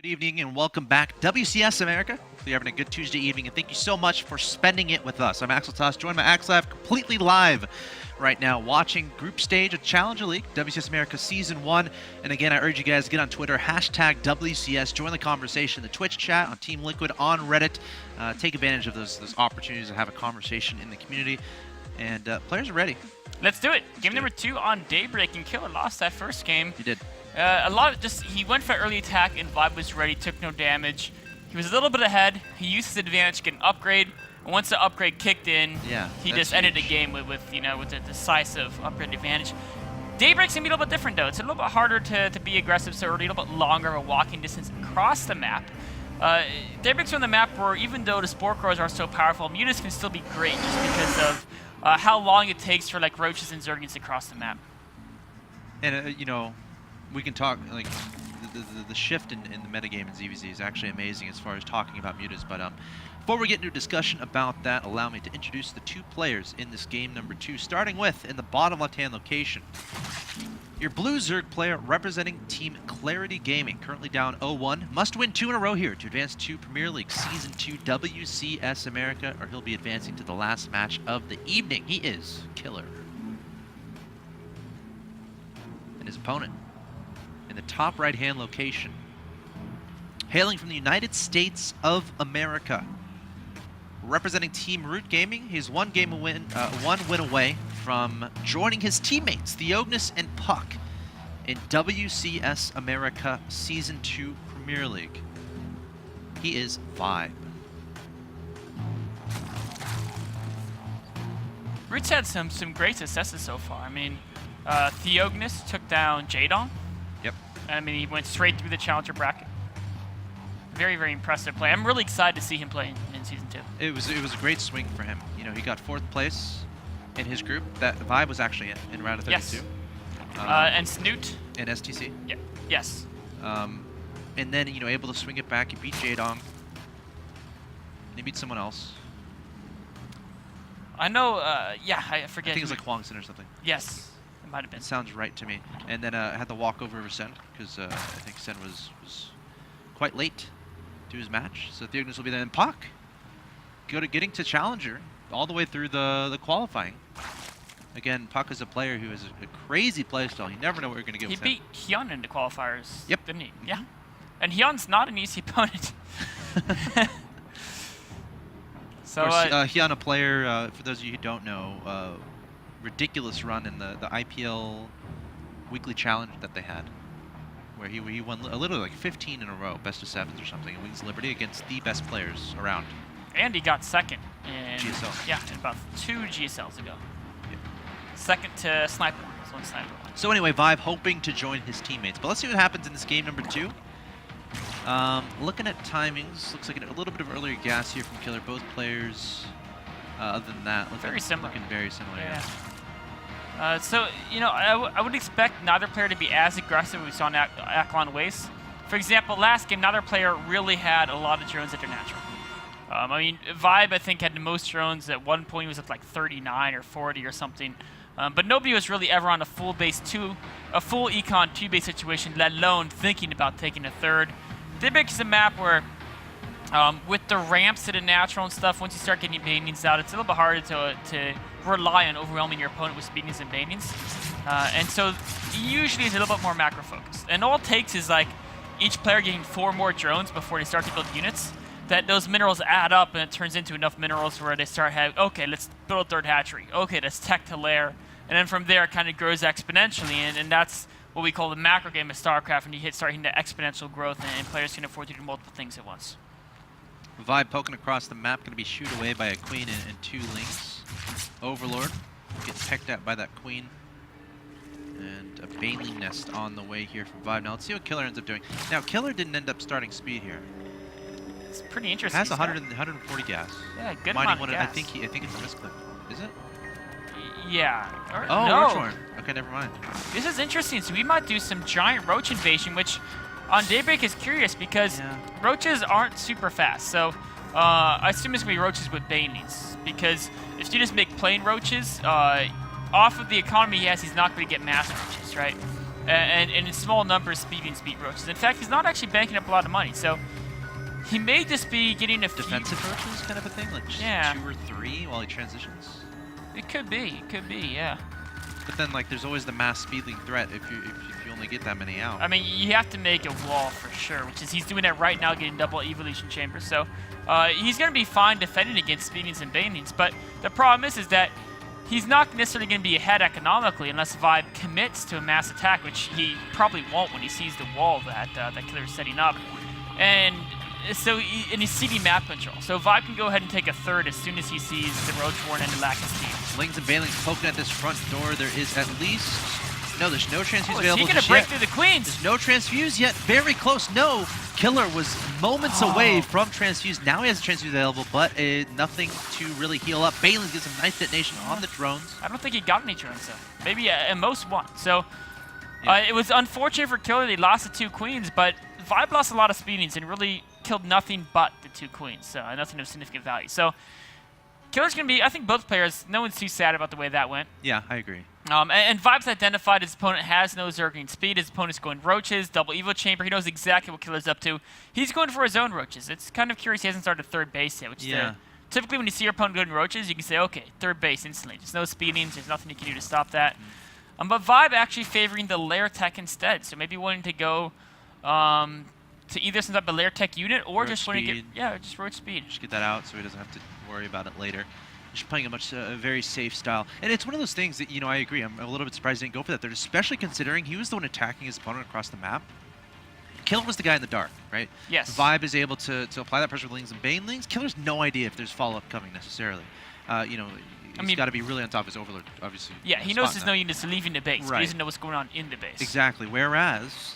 Good evening and welcome back, WCS America. Hope you're having a good Tuesday evening, and thank you so much for spending it with us. I'm Axel Toss, joined by Axel completely live right now, watching Group Stage of Challenger League, WCS America Season 1. And again, I urge you guys to get on Twitter, hashtag WCS, join the conversation, the Twitch chat, on Team Liquid, on Reddit. Take advantage of those opportunities to have a conversation in the community. And players are ready. Let's do it. Game number 2 on Daybreak, and Killer lost that first game. He did. A lot of he went for early attack and Vibe was ready, took no damage. He was a little bit ahead. He used his advantage to get an upgrade. And once the upgrade kicked in, he just ended the game with a decisive upgrade advantage. Daybreak's gonna be a little bit different though. It's a little bit harder to be aggressive so early, a little bit longer of a walking distance across the map. Daybreak's on the map where even though the Spore Crows are so powerful, Mutas can still be great just because of how long it takes for like Roaches and Zergans to cross the map. And you know, we can talk, like, the shift in the metagame in ZVZ is actually amazing as far as talking about mutas, but before we get into a discussion about that, allow me to introduce the two players in this game number 2, starting with, in the bottom left-hand location, your blue Zerg player representing Team Clarity Gaming, currently down 0-1, must win 2 in a row here to advance to Premier League Season 2 WCS America, or he'll be advancing to the last match of the evening. He is Killer. And his opponent, in the top right-hand location, hailing from the United States of America, representing Team Root Gaming, he's one win away from joining his teammates, Theognis and Puck, in WCS America Season 2 Premier League. He is Vibe. Root's had some great successes so far. I mean, Theognis took down Jadon. Yep. I mean, he went straight through the challenger bracket. Very, very impressive play. I'm really excited to see him play in Season 2. It was a great swing for him. You know, he got 4th place in his group. That Vibe was actually in round of 32. Yes. And Snoot. And STC. Yeah. Yes. And then, you know, able to swing it back. He beat Jadong. And he beat someone else. I know, yeah, I forget. I think it was like Huangson or something. Yes. It might have been. It sounds right to me. And then had the walk over Sen, because I think Sen was quite late to his match. So Theognis will be there. And Puck, getting to Challenger all the way through the qualifying. Again, Puck is a player who has a crazy playstyle. You never know what you're going to get with him. He beat Hyun in the qualifiers, yep. Didn't he? Yeah. And Hyun's not an easy opponent. So, of course, Hyun, a player, for those of you who don't know, ridiculous run in the IPL weekly challenge that they had, where he won literally like 15 in a row, best of 7s or something, and wins Liberty against the best players around. And he got second in GSL. Yeah, in about 2 GSLs ago. Yeah. Second to Sniper. So anyway, Vibe hoping to join his teammates, but let's see what happens in this game number 2. Looking at timings, looks like a little bit of earlier gas here from Killer. Both players, other than that, looking very similar. Yeah. So, you know, I would expect neither player to be as aggressive as we saw in Aklon Waste. For example, last game, neither player really had a lot of drones at their natural. I mean, Vibe, I think, had the most drones. At one point, he was at like 39 or 40 or something. But nobody was really ever on a full econ 2-base situation, let alone thinking about taking a third. Daybreak is a map where, with the ramps to the natural and stuff, once you start getting banings out, it's a little bit harder to rely on overwhelming your opponent with speedings and banings. And so usually it's a little bit more macro focused. And all it takes is like each player getting 4 more drones before they start to build units, that those minerals add up and it turns into enough minerals where they start having, okay, let's build a 3rd hatchery. Okay, let's tech to lair. And then from there it kind of grows exponentially, and that's what we call the macro game of Starcraft, and you start hitting the exponential growth, and players can afford to do multiple things at once. Vibe poking across the map, going to be shooed away by a queen and 2 links. Overlord gets pecked at by that queen. And a Baneling nest on the way here from Vibe. Now let's see what Killer ends up doing. Now Killer didn't end up starting speed here. It's pretty interesting. Has 140 gas. Yeah, good amount of gas. I think it's a misclick. Is it? Yeah. Oh, no. Roach horn. Okay, never mind. This is interesting. So we might do some giant Roach invasion, which on Daybreak is curious because Roaches aren't super fast. So I assume it's going to be Roaches with Banelings, because if you just make plain Roaches, off of the economy he has, he's not going to get mass Roaches, right? and in small numbers speed roaches. In fact, he's not actually banking up a lot of money, so he may just be getting a defensive roaches kind of a thing, like just 2 or 3 while he transitions. It could be, yeah. But then, like, there's always the mass speedling threat if you only get that many out. I mean, you have to make a wall for sure, which is he's doing that right now, getting double evolution chambers. So he's going to be fine defending against speedings and banings. But the problem is that he's not necessarily going to be ahead economically unless Vibe commits to a mass attack, which he probably won't when he sees the wall that that Killer's setting up. And so he's seeding map control. So Vibe can go ahead and take a third as soon as he sees the Roach Warren and the lack of speed. Lings and Banelings poking at this front door. There is at least... No, there's no transfuse available He's going to break through the Queens. There's no transfuse yet. Very close. No. Killer was moments away from transfuse. Now he has a transfuse available, but nothing to really heal up. Banelings gets a nice detonation on the drones. I don't think he got any drones, though. Maybe at most one. So it was unfortunate for Killer. They lost the 2 Queens, but Vibe lost a lot of speedings and really killed nothing but the 2 Queens. So nothing of significant value. So Killer's going to be, I think both players, no one's too sad about the way that went. Yeah, I agree. And Vibe's identified his opponent has no Zergling speed. His opponent's going Roaches, double Evo Chamber. He knows exactly what Killer's up to. He's going for his own Roaches. It's kind of curious he hasn't started third base yet, which is typically when you see your opponent going Roaches, you can say, okay, third base instantly. There's no speedings. There's nothing you can do to stop that. But Vibe actually favoring the Lair Tech instead. So maybe wanting to go to either some type of Lair Tech unit or Roach just wanting to speed. get, just Roach speed. Just get that out so he doesn't have to worry about it later. Just playing a very safe style. And it's one of those things that, I agree. I'm a little bit surprised he didn't go for that there, especially considering he was the one attacking his opponent across the map. Killer was the guy in the dark, right? Yes. Vibe is able to apply that pressure with Lings and Banelings. Killer's no idea if there's follow-up coming necessarily. He's got to be really on top of his Overlord, obviously. Yeah, he knows there's no units leaving the base. Right. He doesn't know what's going on in the base. Exactly. Whereas,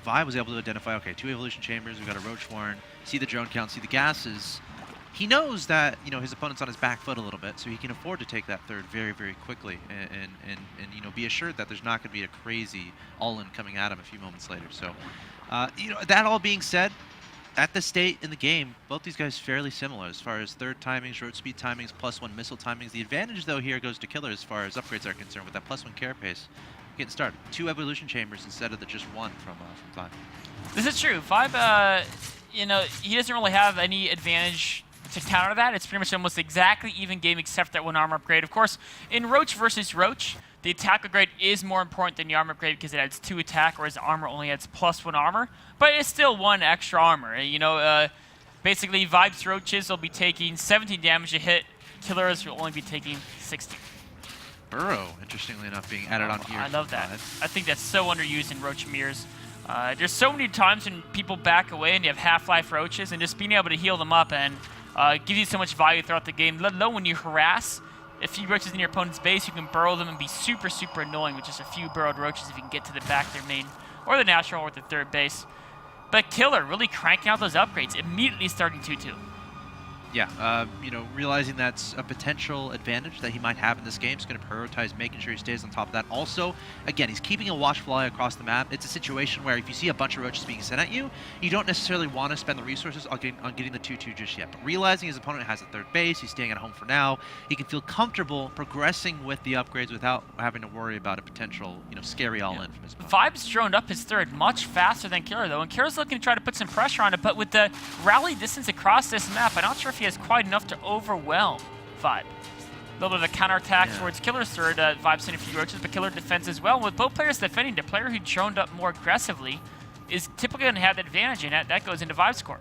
Vibe was able to identify, okay, 2 evolution chambers, we've got a Roach Warren, see the drone count, see the gases. He knows that his opponent's on his back foot a little bit, so he can afford to take that third very, very quickly, and be assured that there's not going to be a crazy all-in coming at him a few moments later. So, that all being said, at this state in the game, both these guys fairly similar as far as third timings, road speed timings, +1 missile timings. The advantage though here goes to Killer as far as upgrades are concerned with that +1 carapace. Getting started, 2 evolution chambers instead of the just 1 from Vibe. This is true. Vibe, he doesn't really have any advantage to counter that. It's pretty much almost exactly even game except that 1 armor upgrade. Of course, in Roach versus Roach, the attack upgrade is more important than the armor upgrade because it adds 2 attack, whereas the armor only adds +1 armor. But it's still 1 extra armor. Basically, Vibe's Roaches will be taking 17 damage a hit. Killers will only be taking 16. Burrow, interestingly enough, being added on here. I love that. I think that's so underused in Roach mirrors. There's so many times when people back away and you have half-life Roaches, and just being able to heal them up and gives you so much value throughout the game, let alone when you harass a few Roaches in your opponent's base, you can burrow them and be super, super annoying with just a few burrowed Roaches if you can get to the back of their main or the natural or the third base. But Killer really cranking out those upgrades, immediately starting 2-2. Yeah, realizing that's a potential advantage that he might have in this game. He's going to prioritize making sure he stays on top of that. Also, again, he's keeping a watchful eye across the map. It's a situation where if you see a bunch of Roaches being sent at you, you don't necessarily want to spend the resources on getting the 2-2 just yet. But realizing his opponent has a third base, he's staying at home for now, he can feel comfortable progressing with the upgrades without having to worry about a potential, scary all-in from his opponent. Vibe's droned up his third much faster than Killer, though, and Killer's looking to try to put some pressure on it, but with the rally distance across this map, I'm not sure if he has quite enough to overwhelm Vibe. A little bit of a counterattack towards Killer's third. Vibe sending a few Roaches, but Killer defends as well. With both players defending, the player who droned up more aggressively is typically going to have the advantage, and that goes into Vibe's score.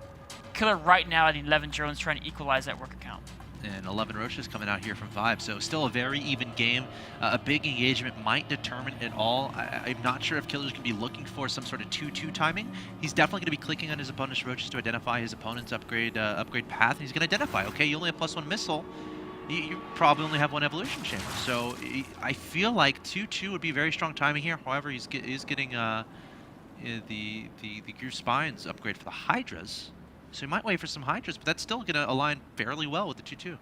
Killer right now at 11 drones trying to equalize that work account. And 11 Roaches coming out here from Vibe, so still a very even game. A big engagement might determine it all. I'm not sure if Killer's going to be looking for some sort of 2-2 timing. He's definitely going to be clicking on his opponent's Roaches to identify his opponent's upgrade path. And he's going to identify, okay, you only have +1 missile. You probably only have 1 evolution chamber. So I feel like 2-2 would be very strong timing here. However, he's getting the Gear Spines upgrade for the Hydras. So he might wait for some Hydras, but that's still going to align fairly well with the 2-2.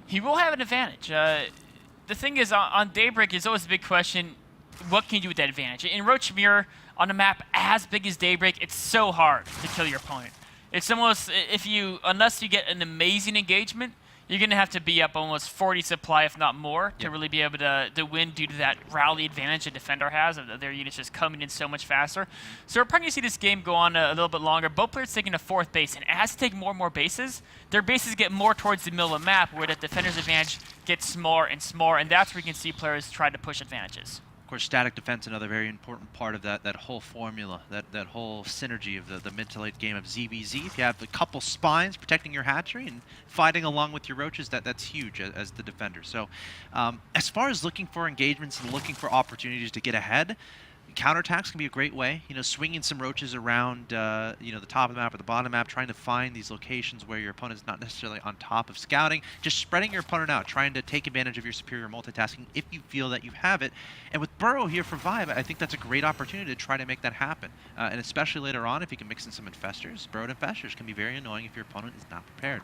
He will have an advantage. The thing is, on Daybreak, it's always a big question, what can you do with that advantage? In Roach Mirror, on a map as big as Daybreak, it's so hard to kill your opponent. It's almost, unless you get an amazing engagement, you're going to have to be up almost 40 supply, if not more, to Yep. really be able to win due to that rally advantage a defender has, of their units just coming in so much faster. So we're probably going to see this game go on a little bit longer. Both players taking a 4th base, and as they take more and more bases, their bases get more towards the middle of the map, where the defender's advantage gets smaller and smaller, and that's where you can see players try to push advantages. Of course, static defense, another very important part of that whole formula, that whole synergy of the mid to late game of ZVZ. If you have a couple spines protecting your hatchery and fighting along with your roaches, that's huge as the defender. So as far as looking for engagements and looking for opportunities to get ahead, counterattacks can be a great way. You know, swinging some roaches around, you know, the top of the map or the bottom map, trying to find these locations where your opponent's not necessarily on top of scouting, just spreading your opponent out, trying to take advantage of your superior multitasking if you feel that you have it. And with Burrow here for Vibe, I think that's a great opportunity to try to make that happen. And especially later on, if you can mix in some infestors, Burrowed infestors can be very annoying if your opponent is not prepared.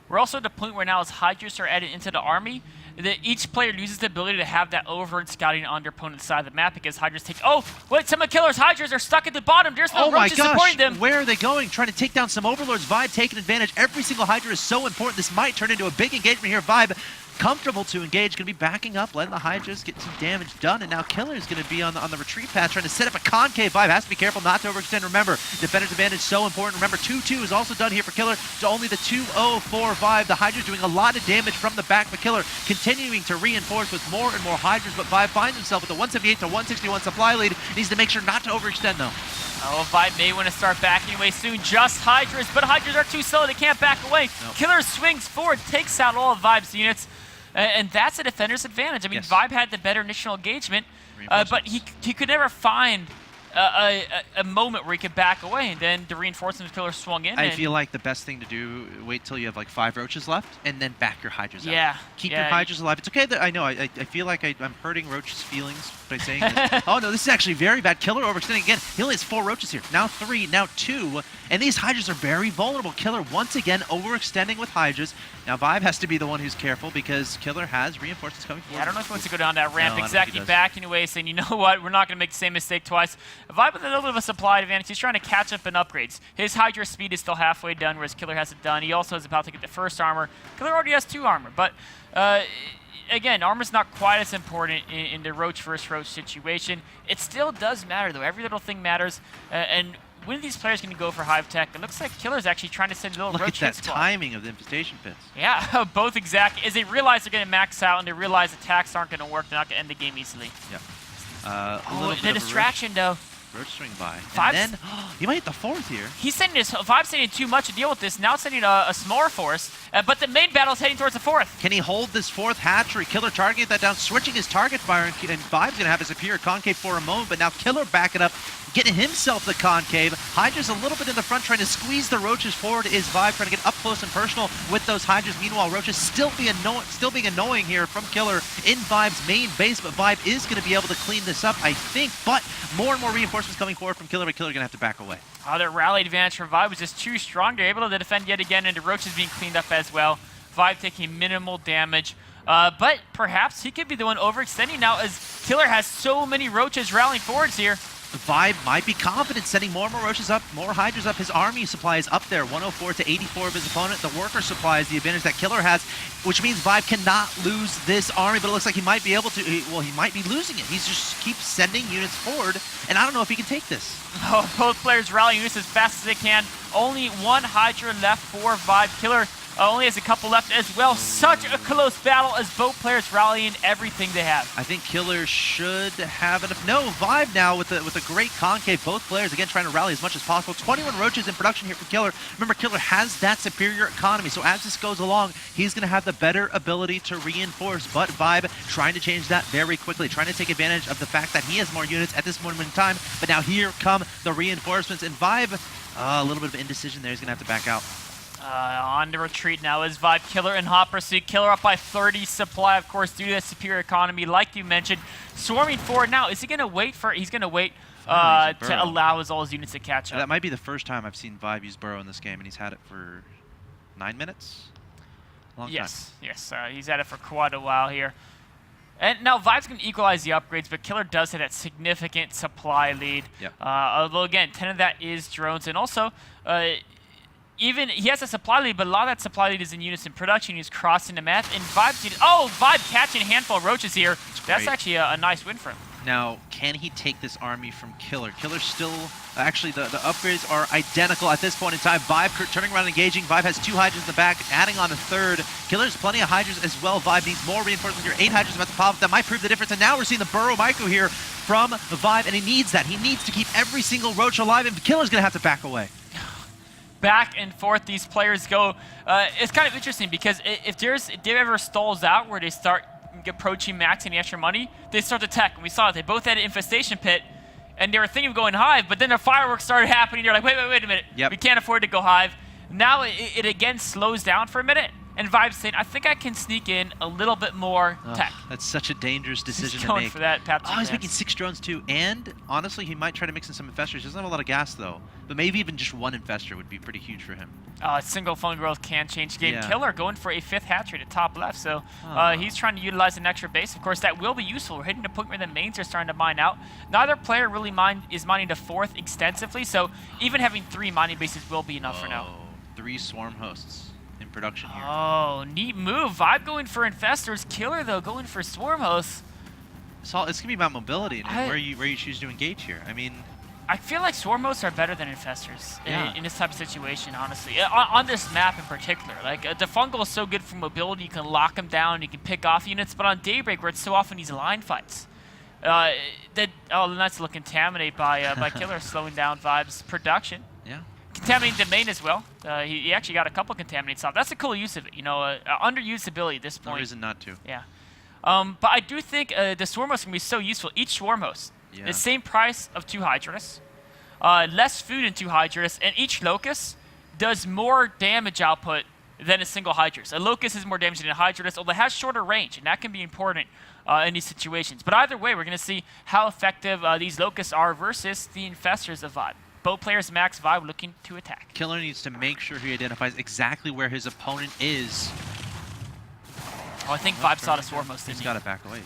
We're also at the point where now as Hydras are added into the army, that each player loses the ability to have that overt scouting on their opponent's side of the map, because Hydras take, oh, wait, some of Killer's Hydras are stuck at the bottom. There's no roaches supporting them. Where are they going? Trying to take down some Overlords. Vibe taking advantage. Every single Hydra is so important. This might turn into a big engagement here. Vibe comfortable to engage, going to be backing up, letting the Hydras get some damage done, and now Killer is going to be on the retreat path, trying to set up a concave. Vibe has to be careful not to overextend. Remember, defender's advantage so important. Remember, 2-2 is also done here for Killer, to only the 2-0 for Vibe. The Hydras doing a lot of damage from the back, but Killer continuing to reinforce with more and more Hydras, but Vibe finds himself with a 178 to 161 supply lead. Needs to make sure not to overextend, though. Oh, Vibe may want to start backing away soon. Just Hydras, but Hydras are too slow. They can't back away. Nope. Killer swings forward, takes out all of Vibe's units. And that's a defender's advantage. I mean, Yes. Vibe had the better initial engagement, but he could never find a moment where he could back away, and then the reinforcements Killer swung in. I feel like the best thing to do, wait till you have like 5 roaches left, and then back your Hydras out. Keep your Hydras alive. It's okay that I know, I feel like I'm hurting Roach's feelings by saying this. Oh no, this is actually very bad. Killer overextending again. He only has 4 roaches here. Now 3, now 2, and these Hydras are very vulnerable. Killer once again overextending with Hydras. Now Vibe has to be the one who's careful, because Killer has reinforcements coming forward. Yeah, I don't know if he wants to go down that ramp. No, Exactly, backing away, saying, you know what, we're not going to make the same mistake twice. Vibe with a little bit of a supply advantage. He's trying to catch up in upgrades. His Hydra speed is still halfway done, whereas Killer has it done. He also is about to get the first armor. Killer already has 2 armor, but again, armor's not quite as important in the Roach versus Roach situation. It still does matter, though. Every little thing matters, and when are these players going to go for Hive Tech? It looks like Killer's actually trying to send a little Roach hit Look at that squad. timing of the infestation pits. Yeah, both exactly. As they realize they're going to max out and they realize attacks aren't going to work, they're not going to end the game easily. Yeah. Oh, the distraction, though. Roach swing by. Vibe's- And then, he might hit the 4th here. He's sending his Vibe's sending too much to deal with this. Now it's sending a smaller force, but the main battle is heading towards the 4th. Can he hold this 4th hatchery? Killer targeting that down, switching his target fire, and Vibe's going to have a superior concave for a moment, but now Killer backing up, getting himself the concave. Hydra's a little bit in the front, trying to squeeze the Roaches forward. Is Vibe trying to get up close and personal with those Hydras. Meanwhile, Roaches still being annoying here from Killer in Vibe's main base, but Vibe is going to be able to clean this up, I think, but more and more reinforcements coming forward from Killer, but Killer going to have to back away. Their rally advantage for Vibe was just too strong. They're able to defend yet again, and the Roach is being cleaned up as well. Vibe taking minimal damage, but perhaps he could be the one overextending now, as Killer has so many Roaches rallying forwards here. Vibe might be confident, sending more and more Roaches up, more Hydras up. His army supply is up there, 104 to 84 of his opponent. The worker supply is the advantage that Killer has, which means Vibe cannot lose this army, but it looks like he might be able to. Well, he might be losing it. He's just keeps sending units forward, and I don't know if he can take this. Oh, both players rallying units as fast as they can. Only 1 Hydra left for Vibe. Killer only has a couple left as well. Such a close battle as both players rallying everything they have. I think Killer should have enough. No, Vibe now with a great concave. Both players, again, trying to rally as much as possible. 21 Roaches in production here for Killer. Remember, Killer has that superior economy, so as this goes along, he's going to have the better ability to reinforce. But Vibe trying to change that very quickly, trying to take advantage of the fact that he has more units at this moment in time. But now here come the reinforcements, and Vibe, a little bit of indecision there. He's going to have to back out. On the retreat now is Vibe. Killer in hot pursuit. Killer up by 30 supply, of course, due to that superior economy, like you mentioned. Swarming forward now. Is he going to wait for... He's going to wait to allow all his units to catch up. That might be the first time I've seen Vibe use Burrow in this game, and he's had it for 9 minutes? Long time. Yes. He's had it for quite a while here. And now Vibe's going to equalize the upgrades, but Killer does have that significant supply lead. Yep. Although, again, 10 of that is drones. And also... even he has a supply lead, but a lot of that supply lead is in unison production. He's crossing the map, and Vibe catching a handful of roaches here. That's actually a nice win for him. Now, can he take this army from Killer? Killer's still, actually the upgrades are identical at this point in time. Vibe turning around and engaging. Vibe has 2 Hydras in the back, adding on a 3rd. Killer's plenty of Hydras as well. Vibe needs more reinforcements here. 8 Hydras about to pop up. That might prove the difference. And now we're seeing the Burrow Micro here from Vibe, and he needs that. He needs to keep every single Roach alive, and Killer's going to have to back away. Back and forth these players go. It's kind of interesting because if there ever stalls out where they start approaching max and the extra money, they start to tech. And we saw it. They both had an infestation pit, and they were thinking of going Hive, but then the fireworks started happening. They're like, wait a minute. Yep. We can't afford to go Hive. Now it again slows down for a minute, and Vibe's saying, I think I can sneak in a little bit more tech. That's such a dangerous decision he's to going make. for that path to he's advance. making 6 drones too, and honestly, he might try to mix in some infestors. He doesn't have a lot of gas though, but maybe even just 1 infestor would be pretty huge for him. Single phone growth can change the game. Yeah. Killer going for a 5th hatchery at top left, so he's trying to utilize an extra base. Of course, that will be useful. We're hitting the point where the mains are starting to mine out. Neither player really is mining the 4th extensively, so even having 3 mining bases will be enough for now. 3 swarm hosts in production here. Oh, neat move. Vibe going for infestors. Killer, though, going for swarm hosts. It's going to be about mobility and where you choose to engage here. I mean, I feel like swarm hosts are better than infestors in this type of situation, honestly. On this map in particular. Like, the fungal is so good for mobility. You can lock them down. You can pick off units. But on Daybreak, where it's so often these line fights, nice little contaminate by Killer, slowing down Vibe's production. yeah. Contaminating the main as well. He actually got a couple contaminates off. That's a cool use of it. You know, underused ability at this point. No reason not to. Yeah. But I do think the swarm host can be so useful. Each swarm host, the same price of 2 Hydralisk, less food in 2 Hydralisk, and each locust does more damage output than a single Hydralisk. A locust is more damage than a Hydralisk, although it has shorter range, and that can be important in these situations. But either way, we're going to see how effective these locusts are versus the infestors of Vibe. Both players max Vibe looking to attack. Killer needs to make sure he identifies exactly where his opponent is. Oh, I think Vibe saw the swarm host, didn't he? He's got to back away.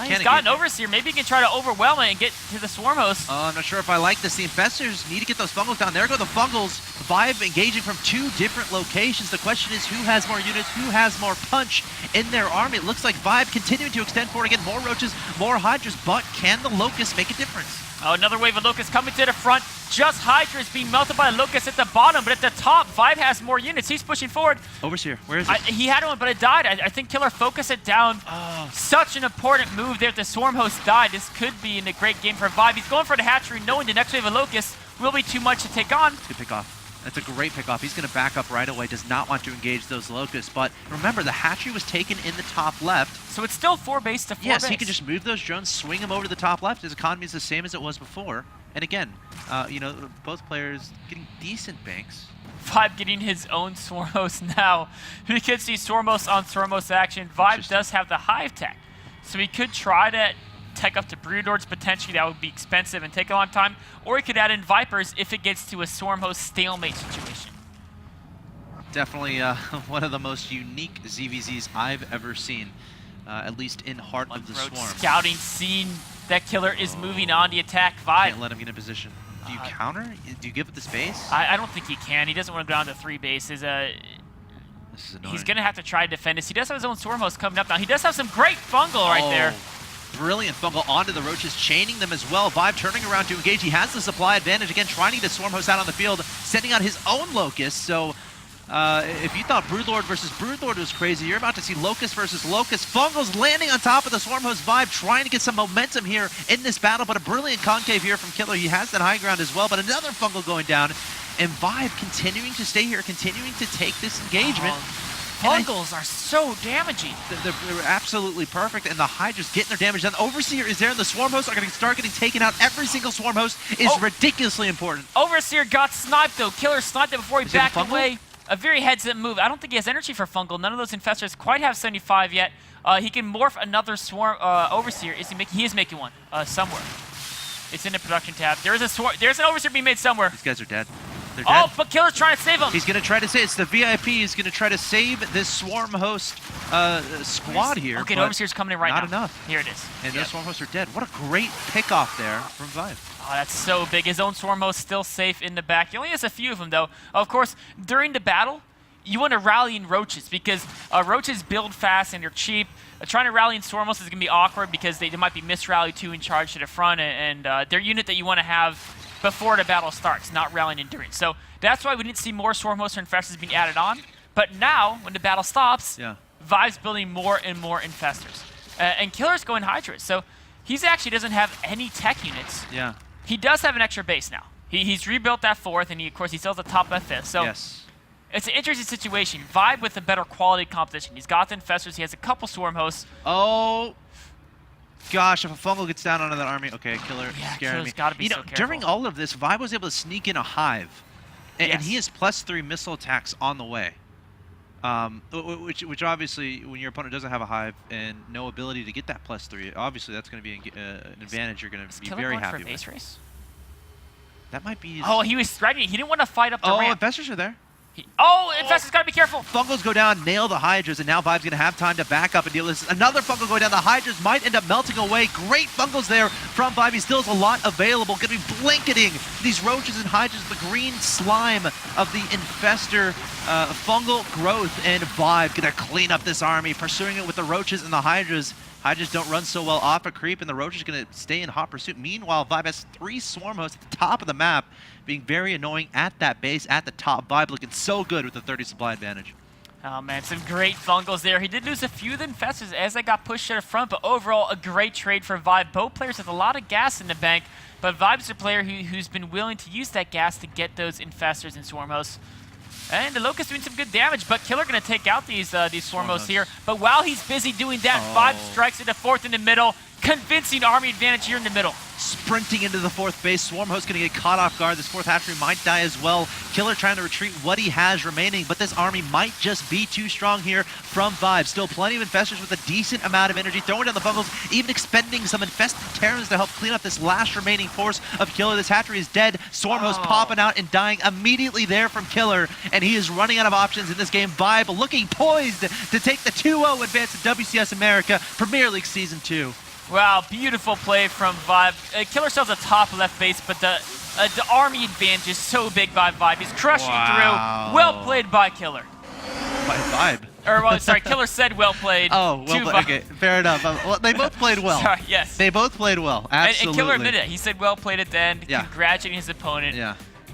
He's got an Overseer. Maybe he can try to overwhelm it and get to the swarm host. I'm not sure if I like this. The infestors need to get those fungals down. There go the fungals. Vibe engaging from 2 different locations. The question is who has more units, who has more punch in their army. It looks like Vibe continuing to extend forward again. More roaches, more hydras, but can the locusts make a difference? Oh, another wave of locusts coming to the front. Just Hydra is being melted by the locusts at the bottom, but at the top, Vibe has more units. He's pushing forward. Overseer, where is it? He had one, but it died. I think Killer focused it down. Such an important move there. If the swarm host died, this could be in a great game for Vibe. He's going for the hatchery, knowing the next wave of locusts will be too much to take on. Good pick off. That's a great pick off. He's going to back up right away. Does not want to engage those locusts. But remember, the hatchery was taken in the top left. So it's still 4 base to 4 yes, base. he can just move those drones, swing them over to the top left. His economy is the same as it was before. And again, you know, both players getting decent banks. Vibe getting his own swarm host now. We could see swarm host on swarm host action. Vibe does have the hive tech, so he could try to tech up to Broodlords. Potentially that would be expensive and take a long time, or he could add in Vipers if it gets to a swarm host stalemate situation. Definitely one of the most unique ZVZs I've ever seen, at least in Heart of the Roach Swarm. Scouting scene. That Killer is moving on the attack. Vibe. Can't let him get in position. Do you counter? Do you give it the space? I don't think he can. He doesn't want to go down to 3 bases. This is annoying. He's going to have to try to defend this. He does have his own swarm host coming up now. He does have some great fungal right there. Brilliant fungal onto the roaches, chaining them as well. Vibe turning around to engage. He has the supply advantage again, trying to get the swarm host out on the field, sending out his own locust. So if you thought Broodlord versus Broodlord was crazy, you're about to see locust versus locust. Fungals landing on top of the swarm host. Vibe trying to get some momentum here in this battle, but a brilliant concave here from Killer. He has that high ground as well, but another fungal going down, and Vibe continuing to stay here, continuing to take this engagement. Fungals are so damaging. They're absolutely perfect, and the Hydra's getting their damage done. Overseer is there, and the Swarm Hosts are going to start getting taken out. Every single Swarm Host is ridiculously important. Overseer got sniped, though. Killer sniped it before he backed away. A very heads-up move. I don't think he has energy for fungal. None of those infestors quite have 75 yet. He can morph another Swarm Overseer. He is making one somewhere. It's in the production tab. There's an Overseer being made somewhere. These guys are dead. They're dead. Oh, but Killer's trying to save him. He's going to try to save. It's the VIP. He's going to try to save this Swarm Host squad here. Okay, but Overseer's coming in right now. Not enough. Here it is. And those Swarm Hosts are dead. What a great pickoff there from Vibe. Oh, that's so big. His own Swarm Host still safe in the back. He only has a few of them, though. Of course, during the battle, you want to rally in Roaches because Roaches build fast and they're cheap. Trying to rally in Swarm Hosts is going to be awkward because they might be misrally 2 in charge to the front, and they're unit that you want to have before the battle starts, not rallying endurance. So that's why we didn't see more Swarm Hosts or Infestors being added on. But now, when the battle stops, Vibe's building more and more Infestors. And Killer's going Hydra. So he's actually doesn't have any tech units. Yeah. He does have an extra base now. He's rebuilt that 4th, and of course he still has the top that 5th. So it's an interesting situation. Vibe with a better quality composition. He's got the Infestors. He has a couple Swarm Hosts. Oh, gosh, if a fungal gets down onto that army, okay, Killer scaring me. Gotta be so careful. During all of this, Vibe was able to sneak in a Hive, and he has +3 missile attacks on the way. Which obviously, when your opponent doesn't have a Hive and no ability to get that +3, obviously that's going to be an advantage you're going to be very happy with. Base race? That might be. Oh, he was threatening. He didn't want to fight up the ramp. Investors are there. Infestor's got to be careful. Fungals go down, nail the Hydras, and now Vibe's going to have time to back up and deal with this. Another Fungal going down. The Hydras might end up melting away. Great Fungals there from Vibe. He still has a lot available. Going to be blanketing these Roaches and Hydras, the green slime of the Infestor fungal growth. And Vibe going to clean up this army, pursuing it with the Roaches and the Hydras. Hydras don't run so well off a creep, and the Roach is going to stay in hot pursuit. Meanwhile, Vibe has 3 Swarm Hosts at the top of the map, being very annoying at that base, at the top. Vibe looking so good with the 30 supply advantage. Oh, man, some great Fungals there. He did lose a few of the Infestors as they got pushed to the front, but overall, a great trade for Vibe. Both players with a lot of gas in the bank, but Vibe's a player who's been willing to use that gas to get those Infestors and Swarm Hosts. And the Locust doing some good damage, but Killer going to take out these Swarm Hosts here. But while he's busy doing that, Vibe strikes into 4th in the middle, convincing army advantage here in the middle. Sprinting into the 4th base. Swarm Host going to get caught off guard. This 4th hatchery might die as well. Killer trying to retreat what he has remaining, but this army might just be too strong here from Vibe. Still plenty of Infestors with a decent amount of energy, throwing down the Fungals, even expending some Infested Terrans to help clean up this last remaining force of Killer. This hatchery is dead. Swarm Host popping out and dying immediately there from Killer, and he is running out of options in this game. Vibe looking poised to take the 2-0 advance to WCS America Premier League Season 2. Wow, beautiful play from Vibe. Killer still has a top left base, but the army advantage is so big by Vibe. He's crushing through. Well played by Killer. By Vibe. Or, well, sorry, Killer said well played. Oh, well played. Okay, fair enough. Well, they both played well. Sorry, yes. They both played well, absolutely. And Killer admitted it. He said well played at the end, congratulating his opponent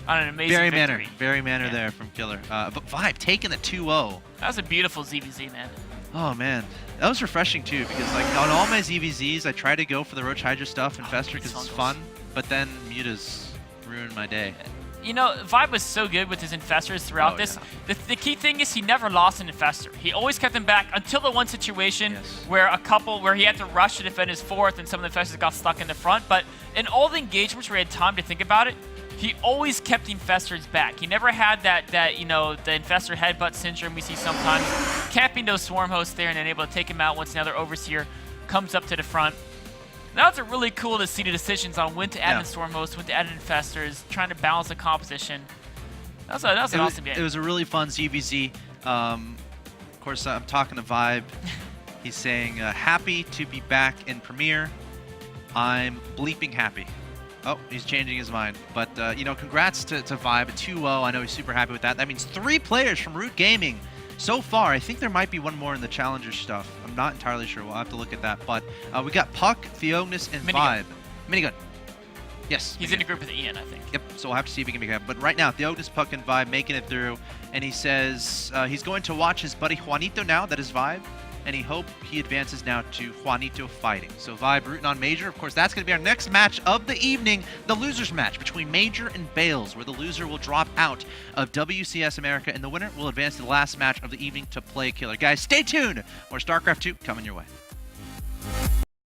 on an amazing victory. Very manner there from Killer. But Vibe taking the 2-0. That was a beautiful ZVZ, man. Oh, man. That was refreshing, too, because like on all my ZVZs, I try to go for the Roach Hydra stuff and Fester because it's fun, but then Mutas ruined my day. You know, Vibe was so good with his Infestors throughout this. Yeah. The key thing is he never lost an Infestor. He always kept them back until the one situation where he had to rush to defend his 4th and some of the Infestors got stuck in the front. But in all the engagements where he had time to think about it, he always kept the Infestors back. He never had that you know, the Infestor headbutt syndrome we see sometimes. Camping those Swarm Hosts there and then able to take him out once another Overseer comes up to the front. That was really cool to see the decisions on when to add in Swarm Hosts, when to add in Infestors, trying to balance the composition. That was an awesome game. It was a really fun ZVZ. Of course, I'm talking to Vibe. He's saying, happy to be back in Premiere. I'm bleeping happy. Oh, he's changing his mind. But, you know, congrats to Vibe. A 2-0. I know he's super happy with that. That means 3 players from Root Gaming so far. I think there might be one more in the Challenger stuff. I'm not entirely sure. We'll have to look at that. But we got Puck, Theognis, and Vibe. Minigun. Yes. He's in a group with Ian, I think. Yep, so we'll have to see if he can make it happen. But right now, Theognis, Puck, and Vibe making it through. And he says he's going to watch his buddy Juanito now. That is Vibe. And he hopes he advances now to Juanito fighting. So Vibe rooting on Major. Of course, that's going to be our next match of the evening, the losers match between Major and Bales, where the loser will drop out of WCS America, and the winner will advance to the last match of the evening to play Killer. Guys, stay tuned. More StarCraft 2 coming your way.